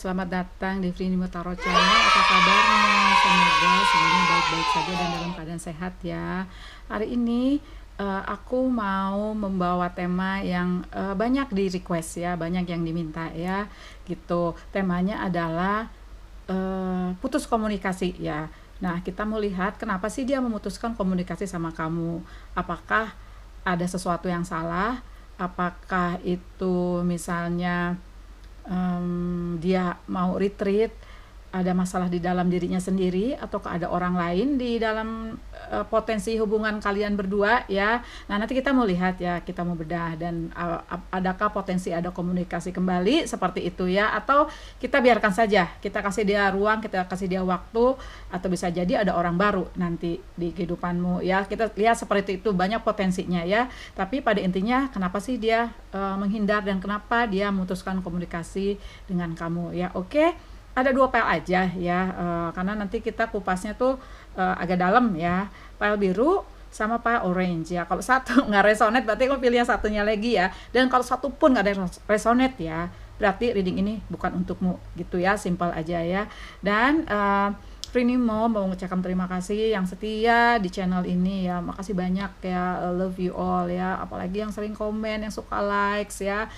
selamat datang di Frinimo Tarot Channel. Apa kabarnya? Semoga semuanya baik-baik saja dan dalam keadaan sehat ya. Hari ini aku mau membawa tema yang banyak di request ya, banyak yang diminta ya, gitu. Temanya adalah putus komunikasi ya. Nah, kita mau lihat kenapa sih dia memutuskan komunikasi sama kamu. Apakah ada sesuatu yang salah? Apakah itu misalnya dia mau retreat, ada masalah di dalam dirinya sendiri, ataukah ada orang lain di dalam potensi hubungan kalian berdua ya. Nah, nanti kita mau lihat ya, kita mau bedah dan adakah potensi ada komunikasi kembali seperti itu ya, atau kita biarkan saja, kita kasih dia ruang, kita kasih dia waktu, atau bisa jadi ada orang baru nanti di kehidupanmu ya. Kita lihat seperti itu, banyak potensinya ya. Tapi pada intinya kenapa sih dia menghindar dan kenapa dia memutuskan komunikasi dengan kamu ya. Oke. Ada 2 file aja ya, karena nanti kita kupasnya tuh agak dalam ya. File biru sama file orange ya. Kalau satu nggak resonate berarti kamu pilih yang satunya lagi ya. Dan kalau satu pun nggak ada resonate ya, berarti reading ini bukan untukmu gitu ya. Simple aja ya. Dan Frinimo mau mengucapkan terima kasih yang setia di channel ini ya. Makasih banyak ya, love you all ya. Apalagi yang sering komen, yang suka likes ya.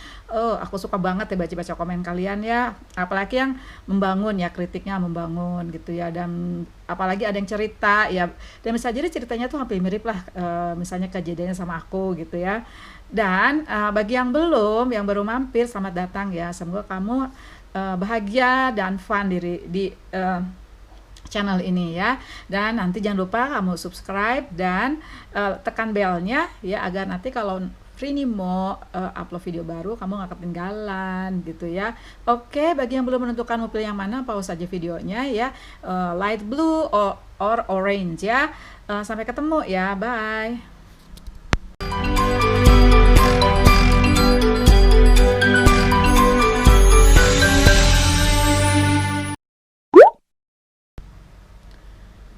Aku suka banget ya baca-baca komen kalian ya. Apalagi yang membangun ya, kritiknya membangun gitu ya. Dan apalagi ada yang cerita ya. Dan bisa jadi ceritanya tuh hampir mirip lah, misalnya kejadiannya sama aku gitu ya. Dan bagi yang belum, yang baru mampir, selamat datang ya. Semoga kamu bahagia dan fun di channel ini ya. Dan nanti jangan lupa kamu subscribe dan tekan belnya ya, agar nanti kalau Frinimo upload video baru kamu nggak ketinggalan gitu ya. Oke, bagi yang belum menentukan mau pilih yang mana, pause saja videonya ya. Light blue or orange ya. Sampai ketemu ya, bye.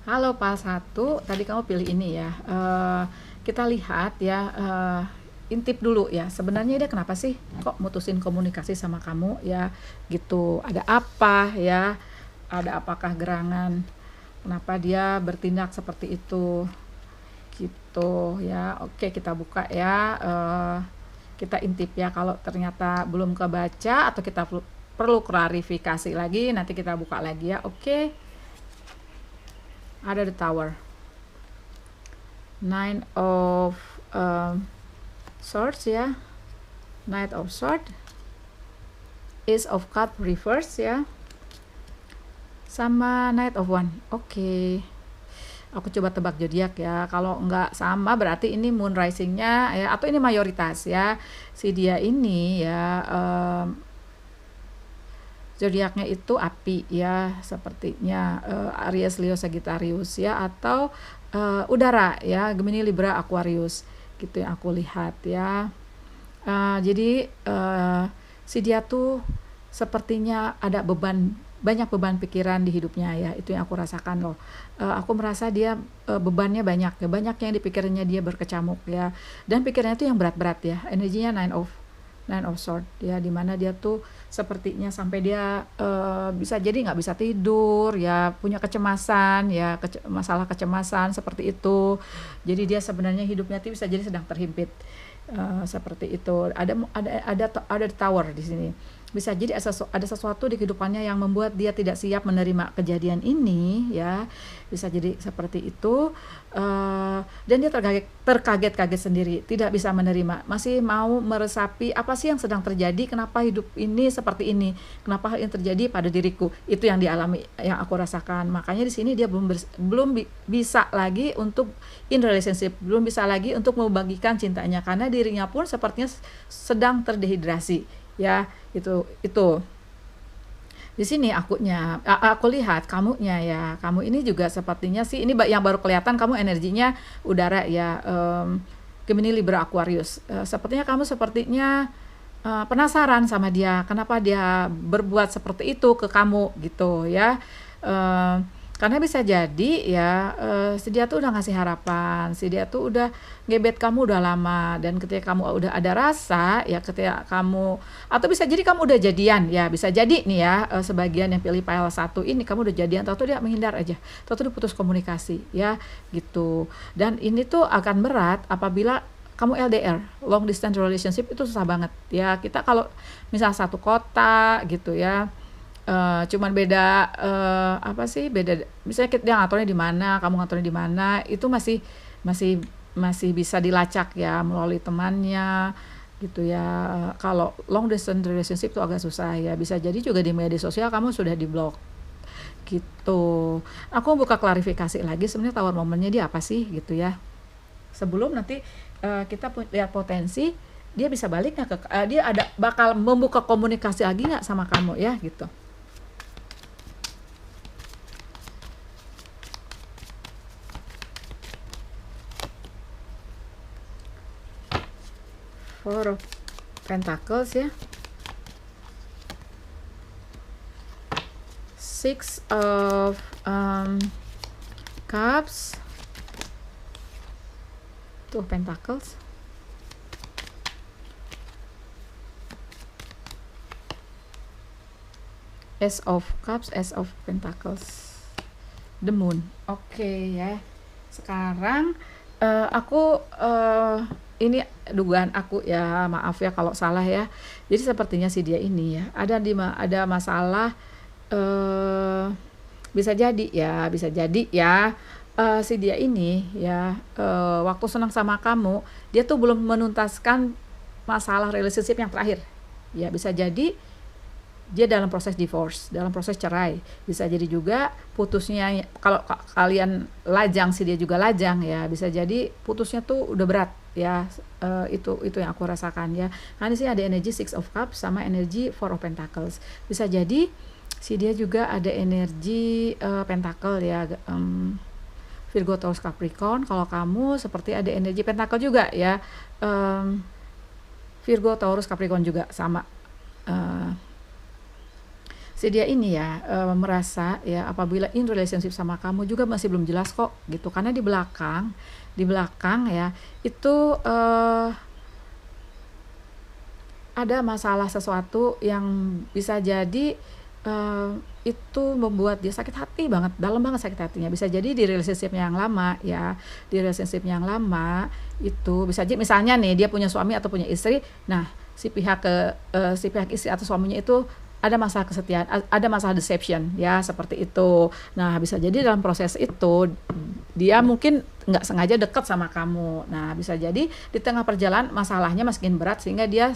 Halo Pal 1, tadi kamu pilih ini ya. Kita lihat ya, intip dulu ya. Sebenarnya dia kenapa sih kok mutusin komunikasi sama kamu ya, gitu. Ada apa ya? Ada apakah gerangan? Kenapa dia bertindak seperti itu? Gitu ya. Oke, kita buka ya. Kita intip ya. Kalau ternyata belum kebaca atau kita perlu klarifikasi lagi, nanti kita buka lagi ya. Oke. Ada the tower, 9 of swords ya, knight of sword, ace of cup reverse ya, sama knight of wand. Oke. Aku coba tebak zodiak ya. Kalau nggak sama berarti ini moon risingnya ya, atau ini mayoritas ya. Si dia ini ya, zodiaknya itu api ya, sepertinya Aries, Leo, Sagittarius ya, atau udara ya, Gemini, Libra, Aquarius gitu yang aku lihat ya. Jadi si dia tuh sepertinya ada banyak beban pikiran di hidupnya ya, itu yang aku rasakan loh. Aku merasa dia bebannya banyak ya, banyak yang dipikirnya, dia berkecamuk ya, dan pikirannya tuh yang berat-berat ya. Energinya nine of sword ya, dimana dia tuh sepertinya sampai dia bisa jadi nggak bisa tidur ya, punya kecemasan ya, masalah kecemasan seperti itu. Jadi dia sebenarnya hidupnya tuh bisa jadi sedang terhimpit seperti itu. Ada tower di sini. Bisa jadi ada sesuatu di kehidupannya yang membuat dia tidak siap menerima kejadian ini ya, bisa jadi seperti itu. Dan dia terkaget-kaget sendiri, tidak bisa menerima, masih mau meresapi apa sih yang sedang terjadi, kenapa hidup ini seperti ini, kenapa hal ini terjadi pada diriku. Itu yang dialami, yang aku rasakan. Makanya di sini dia belum bisa lagi untuk in relationship, belum bisa lagi untuk membagikan cintanya, karena dirinya pun sepertinya sedang terdehidrasi ya. Itu di sini aku lihat kamunya ya, kamu ini juga sepertinya sih, ini yang baru kelihatan, kamu energinya udara ya, Gemini, Libra, Aquarius. Sepertinya kamu penasaran sama dia, kenapa dia berbuat seperti itu ke kamu gitu ya. Karena bisa jadi ya si dia tuh udah ngasih harapan, si dia tuh udah ngebet kamu udah lama, dan ketika kamu udah ada rasa ya, ketika kamu, atau bisa jadi kamu udah jadian ya, bisa jadi nih ya, sebagian yang pilih file 1 ini kamu udah jadian, tahu dia menghindar aja, tahu dia putus komunikasi ya gitu. Dan ini tuh akan berat apabila kamu LDR, long distance relationship, itu susah banget ya. Kita kalau misal satu kota gitu ya, cuman beda apa sih, beda misalnya dia ngaturnya di mana, kamu ngaturnya di mana, itu masih masih masih bisa dilacak ya melalui temannya gitu ya. Kalau long distance relationship itu agak susah ya, bisa jadi juga di media sosial kamu sudah diblok gitu. Aku buka klarifikasi lagi, sebenarnya tawar momennya dia apa sih gitu ya, sebelum nanti kita lihat potensi dia bisa balik nggak ke dia ada bakal membuka komunikasi lagi nggak sama kamu ya gitu. Four of Pentacles ya, Six of Cups, Two of Pentacles, Ace of Cups, Ace of Pentacles, The Moon. Oke ya. Sekarang aku ini dugaan aku ya, maaf ya kalau salah ya. Jadi sepertinya si dia ini ya ada masalah, bisa jadi ya si dia ini ya, waktu senang sama kamu dia tuh belum menuntaskan masalah relationship yang terakhir ya. Bisa jadi dia dalam proses divorce, dalam proses cerai. Bisa jadi juga putusnya, kalau kalian lajang, si dia juga lajang ya, bisa jadi putusnya tuh udah berat ya. Itu yang aku rasakan ya. Karena di sini ada energi Six of Cups sama energi Four of Pentacles. Bisa jadi si dia juga ada energi Pentacle ya, Virgo, Taurus, Capricorn. Kalau kamu seperti ada energi Pentacle juga ya, Virgo, Taurus, Capricorn juga sama. Si dia ini ya merasa ya apabila in relationship sama kamu juga masih belum jelas kok gitu, karena di belakang ya itu ada masalah sesuatu yang bisa jadi itu membuat dia sakit hati banget, dalam banget sakit hatinya. Bisa jadi di relationship yang lama ya, di relationship yang lama itu bisa jadi misalnya nih dia punya suami atau punya istri, nah si pihak istri atau suaminya itu ada masalah kesetiaan, ada masalah deception ya, seperti itu. Nah bisa jadi dalam proses itu dia mungkin nggak sengaja dekat sama kamu. Nah bisa jadi di tengah perjalanan masalahnya makin berat sehingga dia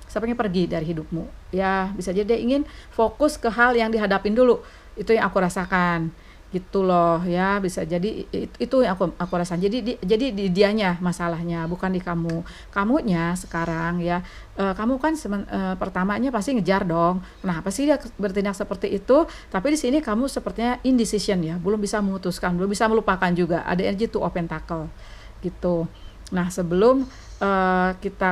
sepertinya pergi dari hidupmu ya. Bisa jadi dia ingin fokus ke hal yang dihadapin dulu, itu yang aku rasakan gitu loh ya. Bisa jadi itu yang aku rasakan. Jadi di dianya masalahnya, bukan di kamunya sekarang ya. Kamu kan pertamanya pasti ngejar dong, kenapa sih dia bertindak seperti itu, tapi di sini kamu sepertinya indecision ya, belum bisa memutuskan, belum bisa melupakan juga. Ada energi Two of Pentacle gitu. Nah sebelum kita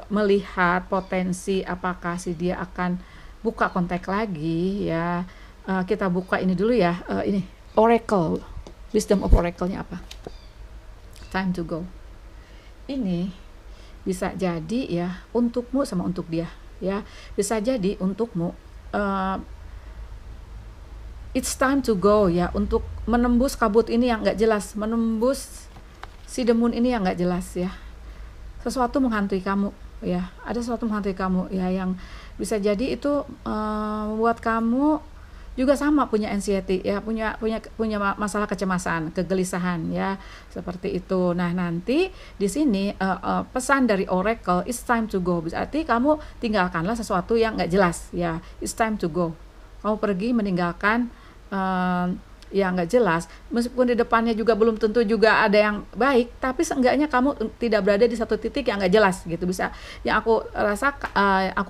melihat potensi apakah si dia akan buka kontak lagi ya, kita buka ini dulu ya, ini Oracle, Wisdom of Oracle-nya apa? Time to go. Ini bisa jadi ya untukmu sama untuk dia ya. Bisa jadi untukmu it's time to go ya, untuk menembus kabut ini yang nggak jelas, menembus si The Moon ini yang nggak jelas ya. Sesuatu menghantui kamu ya, ada sesuatu menghantui kamu ya, yang bisa jadi itu buat kamu juga sama punya anxiety ya, punya masalah kecemasan, kegelisahan ya, seperti itu. Nah nanti di sini pesan dari Oracle, it's time to go, berarti kamu tinggalkanlah sesuatu yang nggak jelas ya, it's time to go. Kamu pergi meninggalkan yang nggak jelas, meskipun di depannya juga belum tentu juga ada yang baik, tapi seenggaknya kamu tidak berada di satu titik yang nggak jelas gitu. Bisa yang aku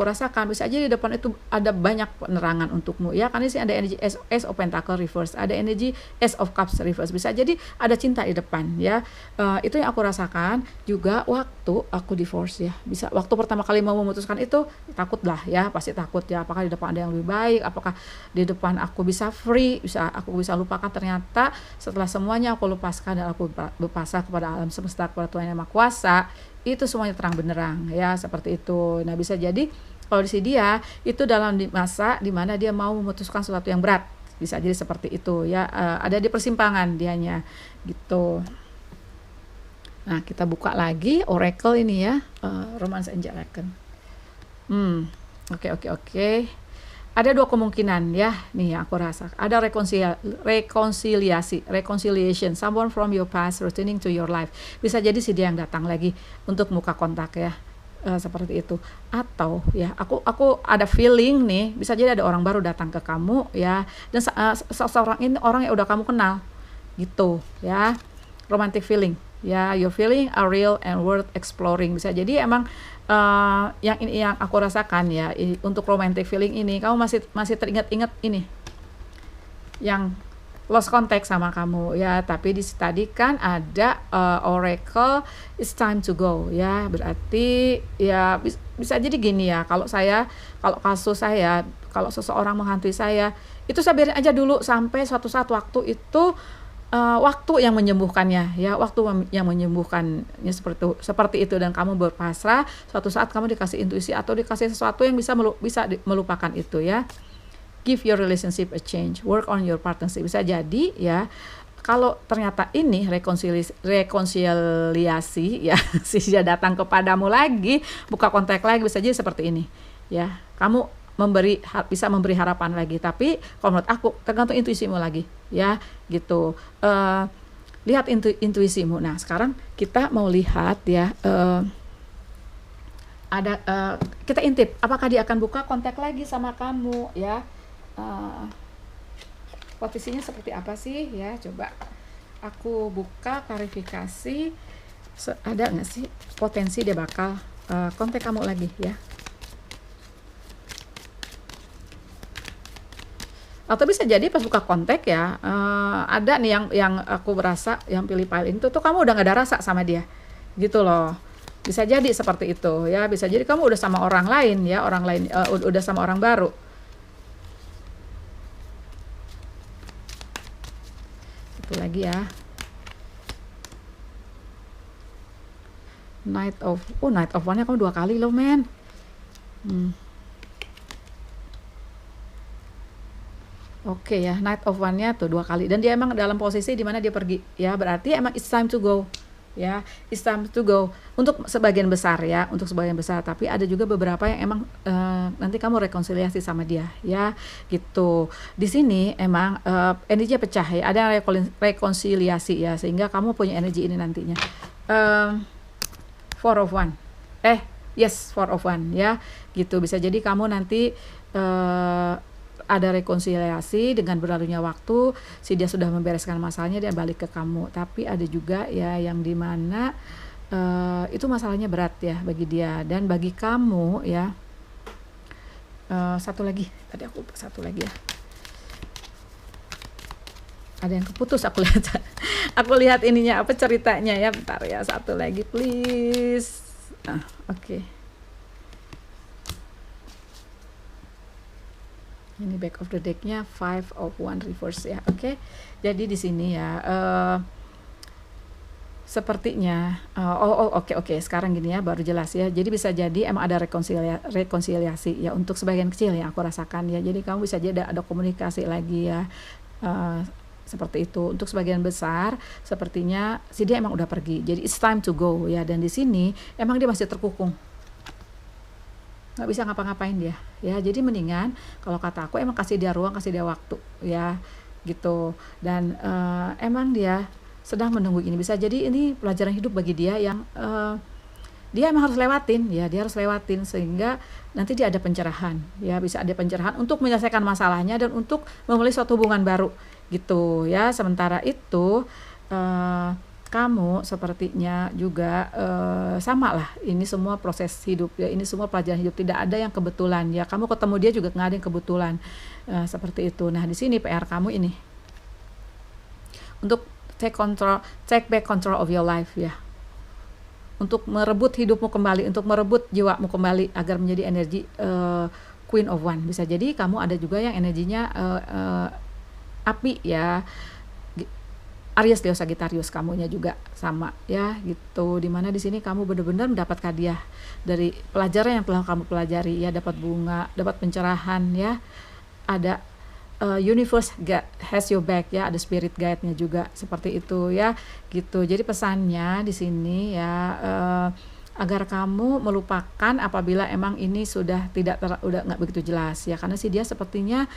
rasakan bisa aja di depan itu ada banyak penerangan untukmu ya, karena sih ada energi Ace of Pentacle reverse, ada energi Ace of Cups reverse, bisa jadi ada cinta di depan ya. Itu yang aku rasakan juga waktu aku divorce ya. Bisa waktu pertama kali mau memutuskan itu takut lah ya, pasti takut ya, apakah di depan ada yang lebih baik, apakah di depan aku bisa free, aku bisa melupakan ternyata setelah semuanya aku lepaskan dan aku berpasrah kepada alam semesta, kepada Tuhan Yang Maha Kuasa, itu semuanya terang benderang ya, seperti itu. Nah bisa jadi kalau di sini dia itu dalam masa dimana dia mau memutuskan sesuatu yang berat, bisa jadi seperti itu ya. Ada di persimpangan dianya gitu. Nah kita buka lagi oracle ini ya, Romance Angel Arcana. Oke. Ada dua kemungkinan ya, nih aku rasa ada reconciliation, someone from your past returning to your life. Bisa jadi si dia yang datang lagi untuk muka kontak ya, seperti itu. Atau ya aku ada feeling nih, bisa jadi ada orang baru datang ke kamu ya, dan seseorang ini orang yang udah kamu kenal gitu ya, romantic feeling ya, your feeling are real and worth exploring. Bisa jadi emang yang aku rasakan ya, untuk romantic feeling ini kamu masih teringat-ingat ini yang lost contact sama kamu ya, tapi tadi kan ada oracle it's time to go ya, berarti ya bisa jadi gini ya, kalau kasus saya, kalau seseorang menghantui saya, itu saya biarin aja dulu sampai suatu saat waktu itu waktu yang menyembuhkannya ya, waktu yang menyembuhkannya seperti itu, dan kamu berpasrah, suatu saat kamu dikasih intuisi atau dikasih sesuatu yang bisa melupakan itu ya. Give your relationship a change, work on your partnership. Bisa jadi ya, kalau ternyata ini rekonsiliasi ya, si dia datang kepadamu lagi, buka kontak lagi, bisa jadi seperti ini ya, kamu bisa memberi harapan lagi. Tapi kalau menurut aku tergantung intuisimu lagi ya gitu. Lihat intuisimu. Nah sekarang kita mau lihat ya, kita intip apakah dia akan buka kontak lagi sama kamu ya. Posisinya seperti apa sih ya, coba aku buka klarifikasi, ada nggak sih potensi dia bakal kontak kamu lagi ya. Atau bisa jadi pas buka kontak ya, ada nih yang aku berasa yang pilih file itu tuh kamu udah gak ada rasa sama dia gitu loh. Bisa jadi seperti itu ya, bisa jadi kamu udah sama orang lain ya, udah sama orang baru. Satu lagi ya, Knight of One-nya kamu 2 kali loh men. Oke ya, Knight of One-nya tuh 2 kali, dan dia emang dalam posisi di mana dia pergi ya, berarti emang it's time to go ya, it's time to go untuk sebagian besar ya, tapi ada juga beberapa yang emang nanti kamu rekonsiliasi sama dia ya gitu. Di sini emang energinya pecah ya, ada rekonsiliasi ya, sehingga kamu punya energi ini nantinya. Four of One ya gitu. Bisa jadi kamu nanti ada rekonsiliasi dengan berlalunya waktu, si dia sudah membereskan masalahnya, dia balik ke kamu. Tapi ada juga ya yang dimana itu masalahnya berat ya bagi dia dan bagi kamu ya. Satu lagi, tadi aku lupa satu lagi ya, ada yang keputus aku lihat. Aku lihat ininya apa ceritanya ya, bentar ya, satu lagi please. Oke. Ini back of the deck-nya Five of One reverse ya. Oke. Jadi di sini ya sepertinya oke. Sekarang gini ya, baru jelas ya. Jadi bisa jadi emang ada rekonsiliasi ya untuk sebagian kecil yang aku rasakan ya. Jadi kamu bisa jadi ada komunikasi lagi ya. Seperti itu. Untuk sebagian besar sepertinya si dia emang udah pergi. Jadi it's time to go ya, dan di sini emang dia masih terkukung. Nggak bisa ngapa-ngapain dia ya, jadi mendingan kalau kata aku emang kasih dia ruang, kasih dia waktu ya gitu. Dan emang dia sedang menunggu ini, bisa jadi ini pelajaran hidup bagi dia yang dia emang harus lewatin ya, dia harus lewatin sehingga nanti dia ada pencerahan ya, bisa ada pencerahan untuk menyelesaikan masalahnya dan untuk memulai suatu hubungan baru gitu ya. Sementara itu kamu sepertinya juga sama lah, ini semua proses hidup ya, ini semua pelajaran hidup, tidak ada yang kebetulan ya. Kamu ketemu dia juga nggak ada yang kebetulan seperti itu. Nah di sini PR kamu ini untuk take back control of your life ya, untuk merebut hidupmu kembali, untuk merebut jiwamu kembali agar menjadi energi Queen of One. Bisa jadi kamu ada juga yang energinya api ya. Aries Leo Sagittarius kamunya juga sama ya gitu, dimana di sini kamu benar-benar mendapat hadiah dari pelajaran yang telah kamu pelajari ya, dapat bunga, dapat pencerahan ya, ada universe has your back ya, ada spirit guide-nya juga seperti itu ya gitu. Jadi pesannya di sini ya, agar kamu melupakan apabila emang ini sudah udah nggak begitu jelas ya, karena sih dia sepertinya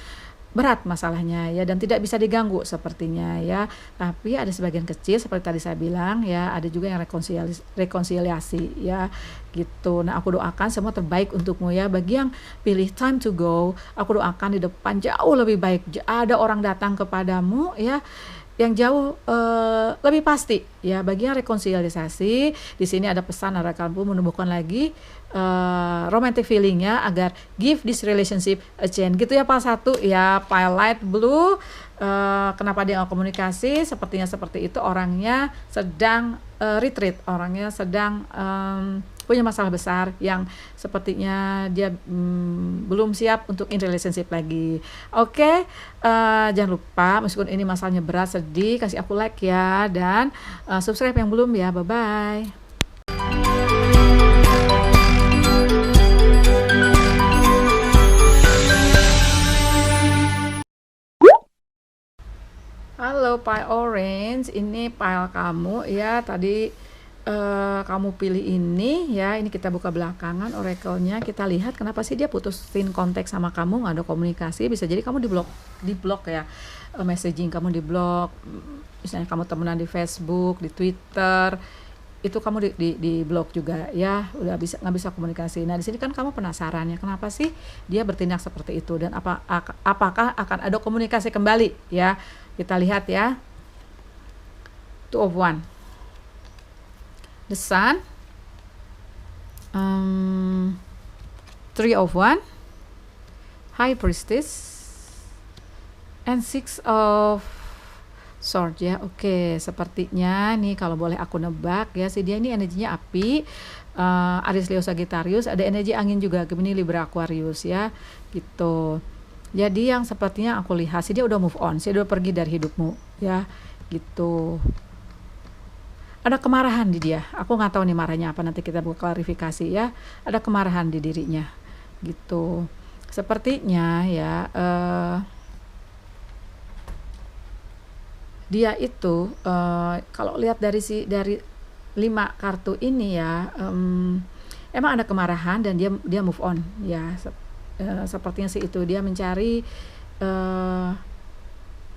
berat masalahnya ya, dan tidak bisa diganggu sepertinya ya. Tapi ada sebagian kecil seperti tadi saya bilang ya, ada juga yang rekonsiliasi ya gitu. Nah, aku doakan semua terbaik untukmu ya. Bagi yang pilih time to go, aku doakan di depan jauh lebih baik, ada orang datang kepadamu ya yang jauh lebih pasti ya. Bagi yang rekonsiliasi, di sini ada pesan agar kamu menumbuhkan lagi romantic feelingnya, agar give this relationship a chance gitu ya. Pas satu ya, pile light blue, kenapa dia nggak komunikasi, sepertinya seperti itu, orangnya sedang retreat, orangnya sedang punya masalah besar yang sepertinya dia belum siap untuk in relationship lagi. Oke, jangan lupa meskipun ini masalahnya berat, sedih, kasih aku like ya, dan subscribe yang belum ya. Bye bye. Halo pile orange, ini pile kamu ya. Tadi kamu pilih ini ya, ini kita buka belakangan oracle-nya, kita lihat kenapa sih dia putusin kontak sama kamu, nggak ada komunikasi. Bisa jadi kamu di blok ya, messaging kamu di blok, misalnya kamu temenan di Facebook, di Twitter, itu kamu di blok juga ya, udah nggak bisa komunikasi. Nah, di sini kan kamu penasaran ya, kenapa sih dia bertindak seperti itu, dan apakah akan ada komunikasi kembali ya. Kita lihat ya, Two of Wands, the Sun, Three of Wands, High Priestess, and Six of Swords ya. Oke, sepertinya nih kalau boleh aku nebak ya, si dia ini energinya api, Aries Leo Sagittarius, ada energi angin juga, Gemini Libra Aquarius ya gitu. Jadi yang sepertinya aku lihat sih dia udah move on, sih dia udah pergi dari hidupmu ya gitu. Ada kemarahan di dia, aku nggak tahu nih marahnya apa, nanti kita buka klarifikasi ya. Ada kemarahan di dirinya gitu sepertinya ya. Dia itu kalau lihat dari 5 kartu ini ya, emang ada kemarahan dan dia move on ya. Sepertinya sih itu, dia mencari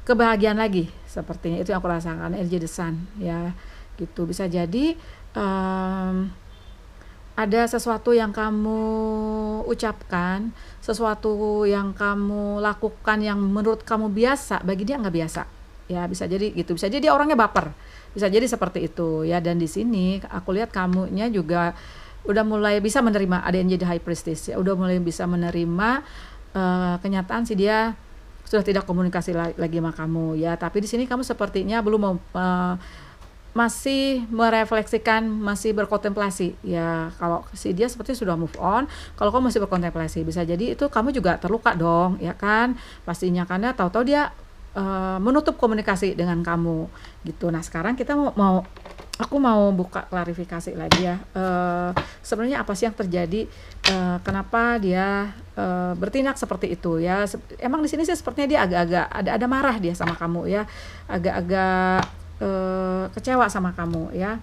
kebahagiaan lagi, sepertinya itu yang aku rasakan, energi the sun ya gitu. Bisa jadi ada sesuatu yang kamu ucapkan, sesuatu yang kamu lakukan yang menurut kamu biasa, bagi dia nggak biasa ya. Bisa jadi gitu, bisa jadi dia orangnya baper, bisa jadi seperti itu ya. Dan di sini aku lihat kamunya juga udah mulai bisa menerima, ada yang jadi high priestess ya, udah mulai bisa menerima kenyataan sih dia sudah tidak komunikasi lagi sama kamu ya. Tapi di sini kamu sepertinya belum masih merefleksikan, masih berkontemplasi ya. Kalau si dia seperti sudah move on, kalau kamu masih berkontemplasi, bisa jadi itu kamu juga terluka dong ya kan, pastinya, karena tahu-tahu dia menutup komunikasi dengan kamu gitu. Nah, sekarang kita aku mau buka klarifikasi lagi ya. Sebenarnya apa sih yang terjadi? Kenapa dia bertindak seperti itu ya? Emang di sini sih sepertinya dia agak-agak ada marah dia sama kamu ya, agak-agak kecewa sama kamu ya.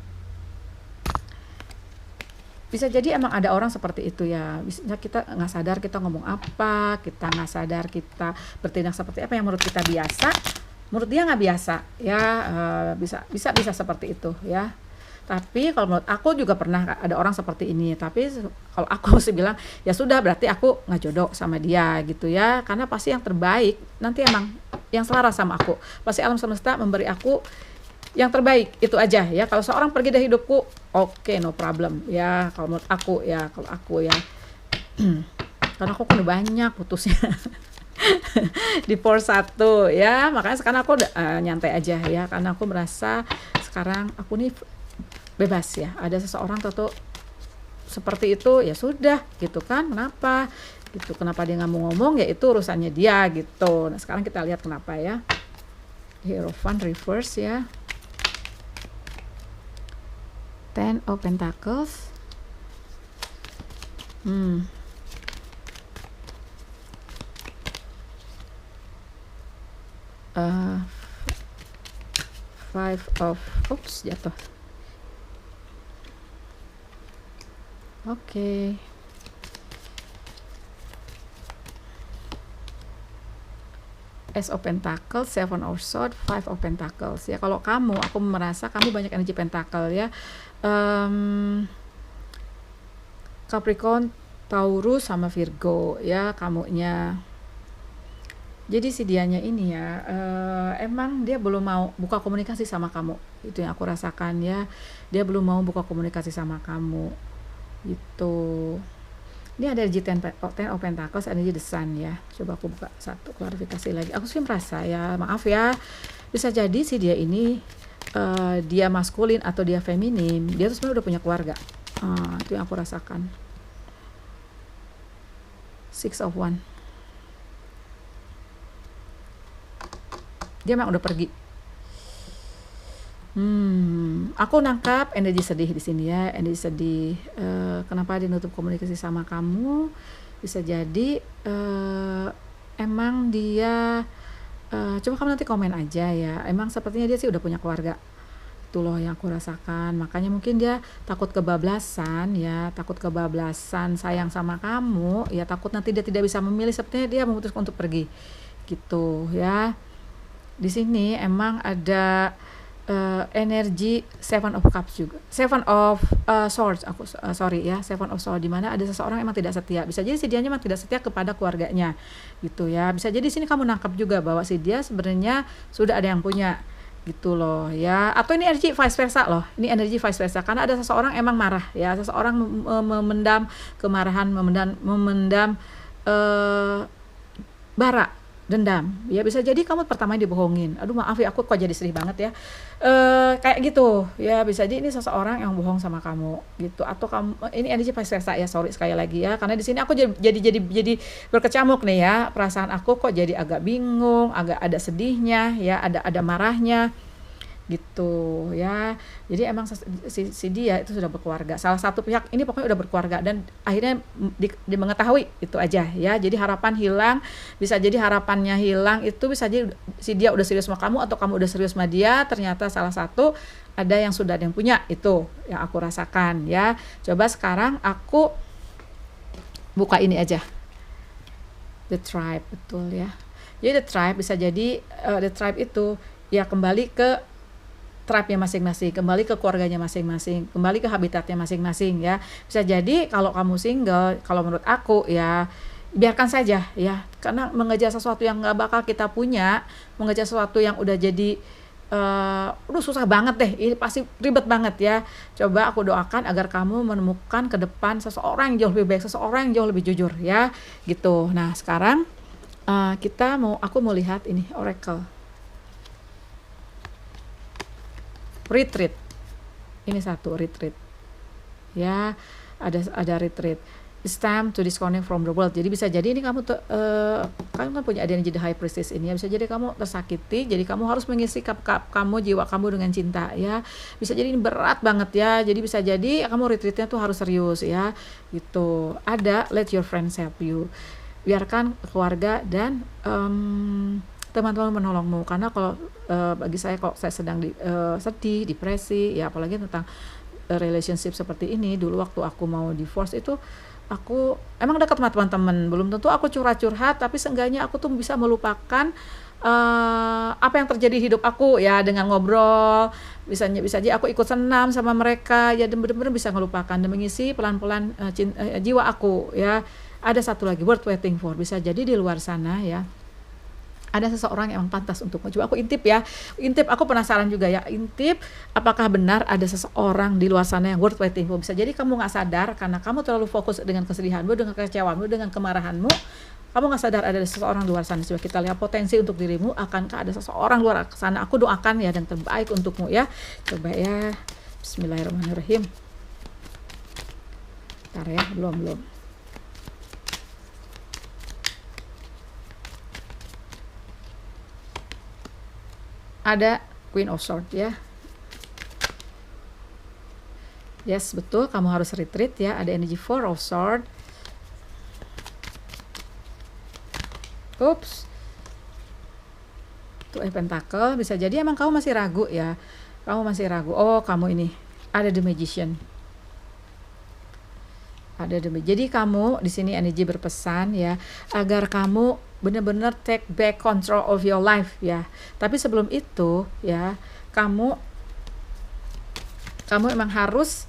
Bisa jadi emang ada orang seperti itu ya. Bisa kita nggak sadar kita ngomong apa, kita nggak sadar kita bertindak seperti apa yang menurut kita biasa, menurut dia nggak biasa ya. Bisa seperti itu ya. Tapi kalau menurut aku juga pernah ada orang seperti ini. Tapi kalau aku sih bilang ya sudah, berarti aku nggak jodoh sama dia gitu ya. Karena pasti yang terbaik nanti emang yang selaras sama aku. Pasti alam semesta memberi aku yang terbaik, itu aja ya. Kalau seorang pergi dari hidupku, oke, no problem ya. Kalau menurut aku ya, karena aku udah banyak putusnya divorce 1 ya. Makanya sekarang aku udah nyantai aja ya, karena aku merasa sekarang aku nih bebas ya. Ada seseorang tentu seperti itu, ya sudah gitu kan. Kenapa dia nggak mau ngomong, ya itu urusannya dia gitu. Nah, sekarang kita lihat kenapa ya. Hierophant reverse ya. Ten of Pentacles. Five of, oops, jatuh. Oke. Ace of Pentacles, Seven of Swords, Five of Pentacles ya. Kalau kamu, aku merasa kamu banyak energi pentacle ya. Capricorn, Taurus sama Virgo ya kamunya. Jadi si dianya ini ya, emang dia belum mau buka komunikasi sama kamu. Itu yang aku rasakan ya. Dia belum mau buka komunikasi sama kamu. Gitu. Ini ada energi Ten of Pentacles, energi The Sun ya. Coba aku buka satu klarifikasi lagi. Aku sih merasa ya, maaf ya. Bisa jadi si dia ini, dia maskulin atau dia feminim. Dia tuh sebenarnya udah punya keluarga. Itu yang aku rasakan. Six of Wands. Dia memang udah pergi. Aku nangkap energi sedih di sini ya, energi sedih. Kenapa dia nutup komunikasi sama kamu? Bisa jadi emang dia, coba kamu nanti komen aja ya. Emang sepertinya dia sih udah punya keluarga. Itu loh yang aku rasakan. Makanya mungkin dia takut kebablasan ya, takut kebablasan sayang sama kamu. Ya takut nanti dia tidak bisa memilih. Sepertinya dia memutuskan untuk pergi. Gitu ya. Di sini emang ada energi Seven of Cups juga, Seven of Swords, sorry ya, Seven of Swords, di mana ada seseorang emang tidak setia. Bisa jadi si dia emang tidak setia kepada keluarganya, gitu ya. Bisa jadi sini kamu nangkap juga bahwa si dia sebenarnya sudah ada yang punya, gitu loh ya. Atau ini energi vice versa loh, ini energi vice versa, karena ada seseorang emang marah ya, seseorang memendam kemarahan, memendam bara, dendam ya. Bisa jadi kamu pertama dibohongin. Aduh maaf ya, aku kok jadi sedih banget ya. Kayak gitu ya. Bisa jadi ini seseorang yang bohong sama kamu gitu, atau kamu, ini energi vice versa ya. Sorry sekali lagi ya, karena di sini aku jadi berkecamuk nih ya. Perasaan aku kok jadi agak bingung, agak ada sedihnya ya, ada marahnya gitu ya. Jadi emang si dia itu sudah berkeluarga, salah satu pihak ini pokoknya udah berkeluarga, dan akhirnya mengetahui itu aja ya. Jadi harapan hilang, bisa jadi harapannya hilang itu bisa jadi si dia udah serius sama kamu atau kamu udah serius sama dia. Ternyata salah satu ada yang sudah ada yang punya, itu yang aku rasakan ya. Coba sekarang aku buka ini aja, The Tribe, betul ya. Jadi The Tribe bisa jadi The Tribe itu ya kembali ke tribe-nya masing-masing, kembali ke keluarganya masing-masing, kembali ke habitatnya masing-masing ya. Bisa jadi kalau kamu single, kalau menurut aku ya biarkan saja ya, karena mengejar sesuatu yang nggak bakal kita punya, mengejar sesuatu yang udah jadi udah susah banget deh, ini pasti ribet banget ya. Coba aku doakan agar kamu menemukan ke depan seseorang yang jauh lebih baik, seseorang yang jauh lebih jujur ya gitu. Nah sekarang aku mau lihat ini Oracle retreat. Ini satu retreat ya, ada retreat. It's time to disconnect from the world. Jadi bisa jadi ini kamu kan punya energi the high priestess ini ya. Bisa jadi kamu tersakiti, jadi kamu harus mengisi kamu, jiwa kamu dengan cinta ya. Bisa jadi ini berat banget ya. Jadi bisa jadi kamu retreatnya tuh harus serius ya gitu. Ada let your friends help you, biarkan keluarga dan teman-teman menolongmu. Karena kalau bagi saya, kalau saya sedang sedih, depresi ya, apalagi tentang relationship seperti ini, dulu waktu aku mau divorce itu aku emang dekat sama teman-teman, belum tentu aku curhat-curhat, tapi seenggaknya aku tuh bisa melupakan apa yang terjadi di hidup aku ya, dengan ngobrol. Bisa aja aku ikut senam sama mereka ya, dan benar-benar bisa melupakan dan mengisi pelan-pelan jiwa aku ya. Ada satu lagi, worth waiting for. Bisa jadi di luar sana ya ada seseorang yang pantas untukmu. Coba aku intip ya, aku penasaran juga ya, intip apakah benar ada seseorang di luar sana yang worth waiting for. Bisa jadi kamu nggak sadar karena kamu terlalu fokus dengan kesedihanmu, dengan kekecewaanmu, dengan kemarahanmu, kamu nggak sadar ada seseorang di luar sana. Coba kita lihat potensi untuk dirimu, akankah ada seseorang luar sana. Aku doakan ya, dan terbaik untukmu ya. Coba ya, bismillahirrahmanirrahim. Bentar ya, belum. ada Queen of Swords ya. Yes, betul, kamu harus retreat ya. Ada energi Four of Swords. Oops. Tuh Pentacle, bisa jadi emang kamu masih ragu ya. Kamu masih ragu. Oh, kamu ini ada The Magician. Jadi kamu di sini energi berpesan ya, agar kamu benar-benar take back control of your life ya. Tapi sebelum itu ya, kamu emang harus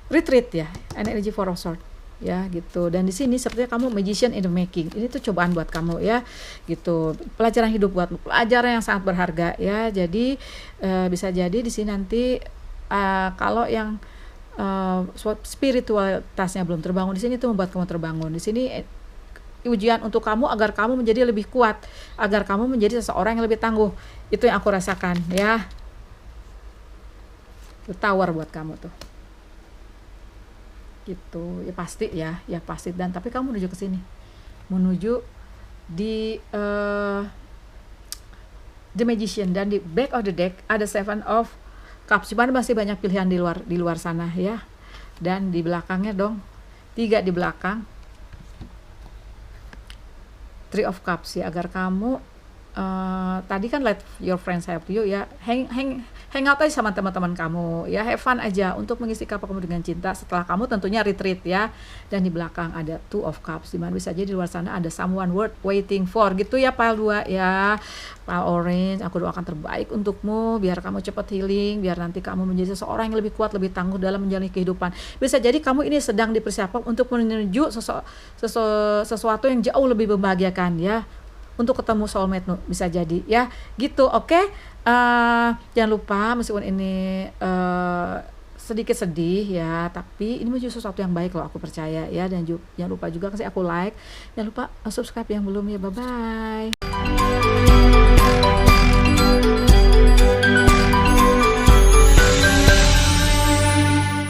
retreat ya, energi Four of Swords ya gitu. Dan di sini sepertinya kamu magician in the making. Ini tuh cobaan buat kamu ya gitu, pelajaran hidup buatmu, pelajaran yang sangat berharga ya. Jadi bisa jadi di sini nanti kalau yang spiritualitasnya belum terbangun, di sini tuh membuat kamu terbangun. Di sini ujian untuk kamu agar kamu menjadi lebih kuat, agar kamu menjadi seseorang yang lebih tangguh. Itu yang aku rasakan ya. Itu Tower buat kamu tuh. Gitu. Ya pasti dan tapi kamu menuju ke sini. Menuju di The Magician, dan di back of the deck ada Seven of Cups. Cuman masih banyak pilihan di luar sana ya. Dan di belakangnya dong, 3 di belakang, Three of Cups ya, agar kamu tadi kan let your friends help you ya, hang out aja sama teman-teman kamu ya, have fun aja untuk mengisi kapal kamu dengan cinta setelah kamu tentunya retreat ya. Dan di belakang ada Two of Cups, dimana bisa jadi di luar sana ada someone worth waiting for gitu ya, pile 2 ya. Pile Orange, aku doakan terbaik untukmu, biar kamu cepat healing, biar nanti kamu menjadi seseorang yang lebih kuat, lebih tangguh dalam menjalani kehidupan. Bisa jadi kamu ini sedang dipersiapkan untuk menuju sesuatu yang jauh lebih membahagiakan ya, untuk ketemu soulmate bisa jadi ya gitu. Oke. Jangan lupa, meskipun ini sedikit sedih ya, tapi ini menuju sesuatu yang baik loh, aku percaya ya. Dan jangan lupa juga kasih aku like, jangan lupa subscribe yang belum ya. Bye bye.